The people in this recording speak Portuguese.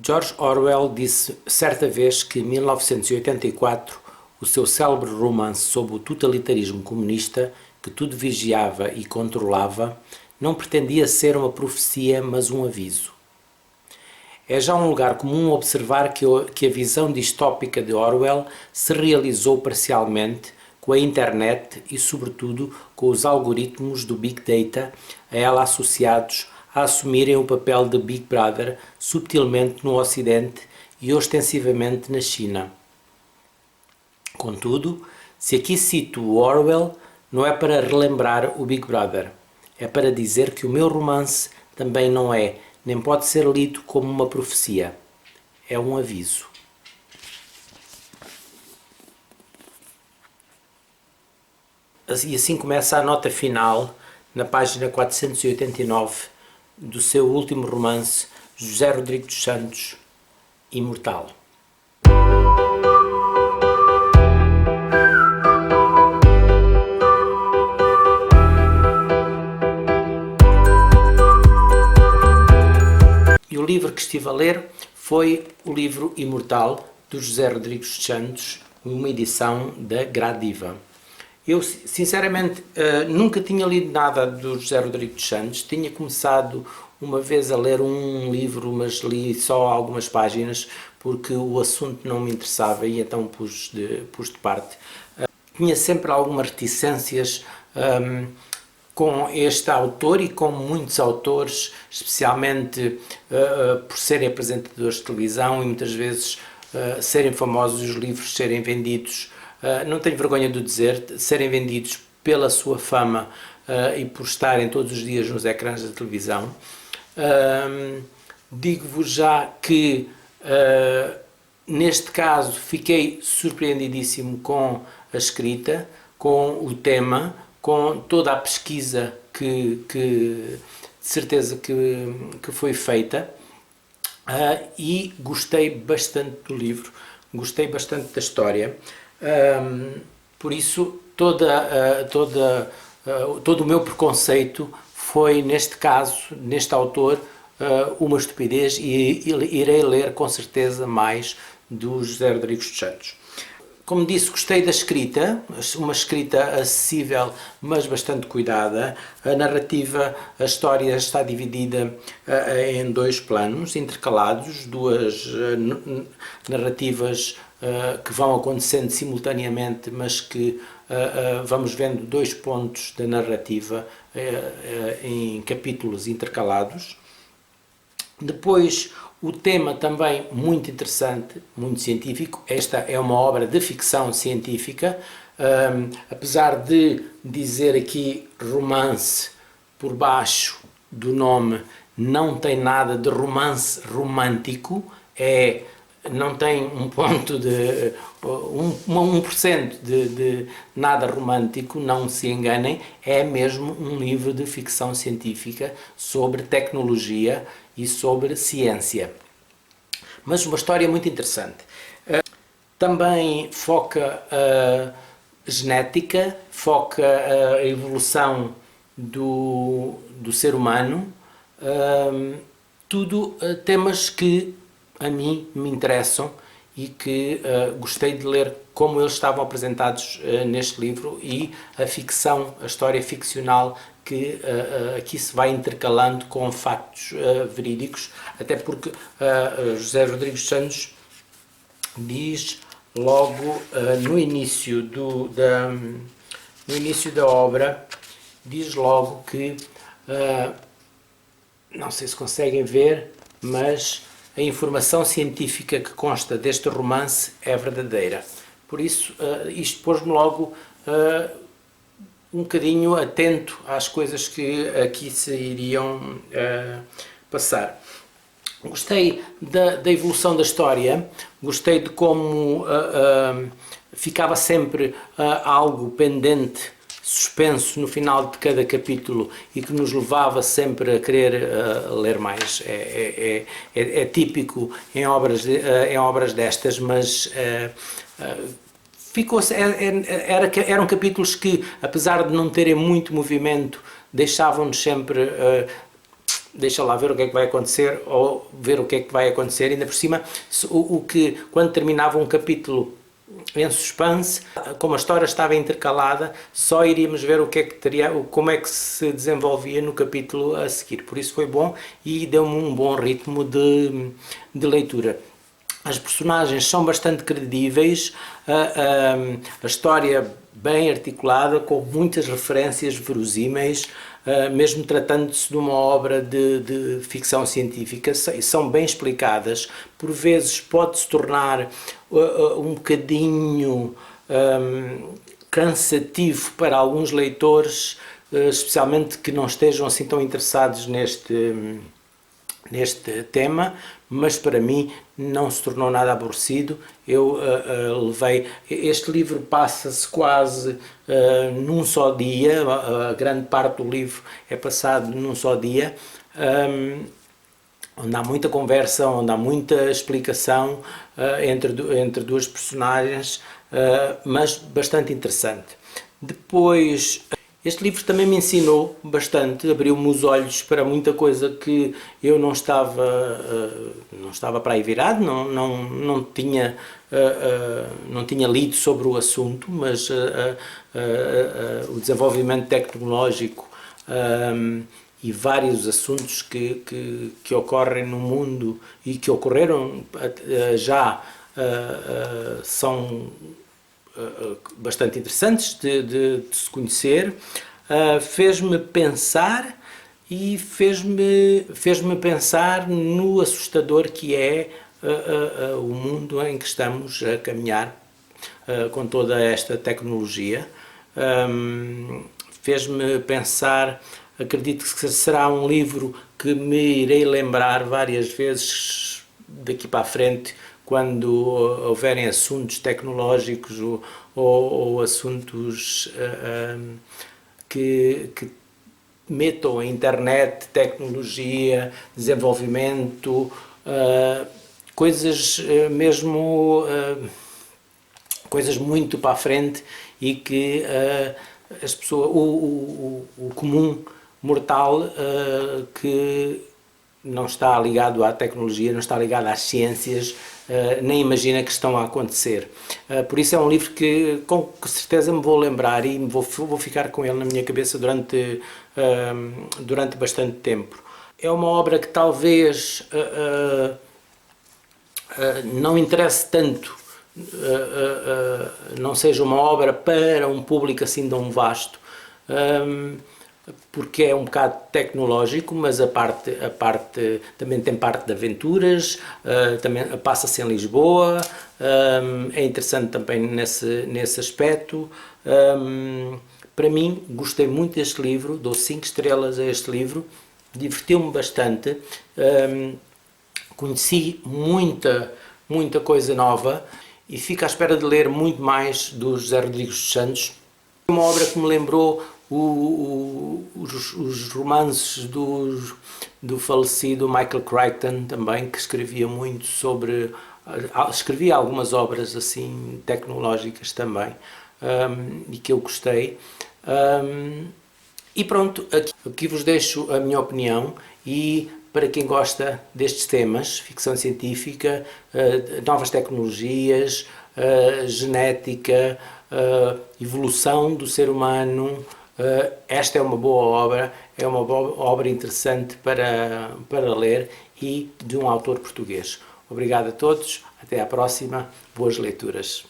George Orwell disse certa vez que 1984, o seu célebre romance sobre o totalitarismo comunista, que tudo vigiava e controlava, não pretendia ser uma profecia, mas um aviso. É já um lugar comum observar que a visão distópica de Orwell se realizou parcialmente com a internet e, sobretudo, com os algoritmos do Big Data a ela associados a assumirem o papel de Big Brother subtilmente no Ocidente e ostensivamente na China. Contudo, se aqui cito o Orwell, não é para relembrar o Big Brother, é para dizer que o meu romance também não é, nem pode ser lido como uma profecia. É um aviso. E assim começa a nota final, na página 489, do seu último romance, José Rodrigues dos Santos, Imortal. E o livro que estive a ler foi o livro Imortal, do José Rodrigues dos Santos, uma edição da Gradiva. Eu, sinceramente, nunca tinha lido nada do José Rodrigues dos Santos. Tinha começado uma vez a ler um livro, mas li só algumas páginas, porque o assunto não me interessava e então pus de parte. Tinha sempre algumas reticências com este autor e com muitos autores, especialmente por serem apresentadores de televisão e muitas vezes serem famosos e os livros serem vendidos, não tenho vergonha de dizer, serem vendidos pela sua fama e por estarem todos os dias nos ecrãs da televisão. Digo-vos já que neste caso fiquei surpreendidíssimo com a escrita, com o tema, com toda a pesquisa que de certeza que foi feita, e gostei bastante do livro, gostei bastante da história. Por isso todo o meu preconceito foi, neste caso, neste autor, uma estupidez, e irei ler com certeza mais do José Rodrigues dos Santos. Como disse, gostei da escrita, uma escrita acessível, mas bastante cuidada. A narrativa, a história está dividida em dois planos intercalados, duas narrativas que vão acontecendo simultaneamente, mas que vamos vendo dois pontos da narrativa em capítulos intercalados. Depois, o tema também muito interessante, muito científico. Esta é uma obra de ficção científica, apesar de dizer aqui romance por baixo do nome, não tem nada de romance romântico, não tem um ponto de 1% de nada romântico, não se enganem, é mesmo um livro de ficção científica sobre tecnologia e sobre ciência. Mas uma história muito interessante. Também foca a genética, foca a evolução do ser humano, tudo temas que a mim me interessam e que gostei de ler como eles estavam apresentados neste livro, e a ficção, a história ficcional que aqui se vai intercalando com factos verídicos, até porque José Rodrigues dos Santos diz logo no início da obra, diz logo que, não sei se conseguem ver, mas a informação científica que consta deste romance é verdadeira. Por isso, isto pôs-me logo um bocadinho atento às coisas que aqui se iriam passar. Gostei da evolução da história, gostei de como ficava sempre algo pendente, suspenso no final de cada capítulo, e que nos levava sempre a querer ler mais. É típico em obras destas, mas eram capítulos que, apesar de não terem muito movimento, deixavam-nos sempre deixa lá ver o que é que vai acontecer, ou ver o que é que vai acontecer, ainda por cima, quando terminava um capítulo em suspense, como a história estava intercalada, só iríamos ver o que é que teria, como é que se desenvolvia no capítulo a seguir. Por isso foi bom e deu-me um bom ritmo de leitura. As personagens são bastante credíveis, a história bem articulada, com muitas referências verosímeis, mesmo tratando-se de uma obra de ficção científica, são bem explicadas. Por vezes pode-se tornar um bocadinho cansativo para alguns leitores, especialmente que não estejam assim tão interessados neste tema, mas para mim não se tornou nada aborrecido. Eu levei, este livro passa-se quase num só dia, a grande parte do livro é passado num só dia, onde há muita conversa, onde há muita explicação entre duas personagens, mas bastante interessante. Depois, este livro também me ensinou bastante, abriu-me os olhos para muita coisa que eu não estava para aí virado, não tinha lido sobre o assunto, mas o desenvolvimento tecnológico e vários assuntos que ocorrem no mundo e que ocorreram já são bastante interessantes de se conhecer. Fez-me pensar e fez-me pensar no assustador que é o mundo em que estamos a caminhar com toda esta tecnologia. Fez-me pensar, acredito que será um livro que me irei lembrar várias vezes daqui para a frente, quando houverem assuntos tecnológicos ou assuntos que metam a internet, tecnologia, desenvolvimento, coisas mesmo, coisas muito para a frente, e que as pessoas, o comum mortal que não está ligado à tecnologia, não está ligado às ciências, nem imagina que estão a acontecer. Por isso é um livro que com certeza me vou lembrar e vou ficar com ele na minha cabeça durante bastante tempo. É uma obra que talvez não interesse tanto, não seja uma obra para um público assim tão vasto, porque é um bocado tecnológico, mas a parte também tem parte de aventuras, também passa-se em Lisboa, é interessante também nesse aspecto. Para mim, gostei muito deste livro, dou 5 estrelas a este livro, divertiu-me bastante, conheci muita coisa nova e fico à espera de ler muito mais do José Rodrigues dos Santos. Uma obra que me lembrou os romances do falecido Michael Crichton também, que escrevia muito sobre, escrevia algumas obras assim tecnológicas também, e que eu gostei. E pronto, aqui vos deixo a minha opinião, e para quem gosta destes temas, ficção científica, novas tecnologias, genética, evolução do ser humano, esta é uma boa obra, é uma obra interessante para ler, e de um autor português. Obrigado a todos, até à próxima, boas leituras.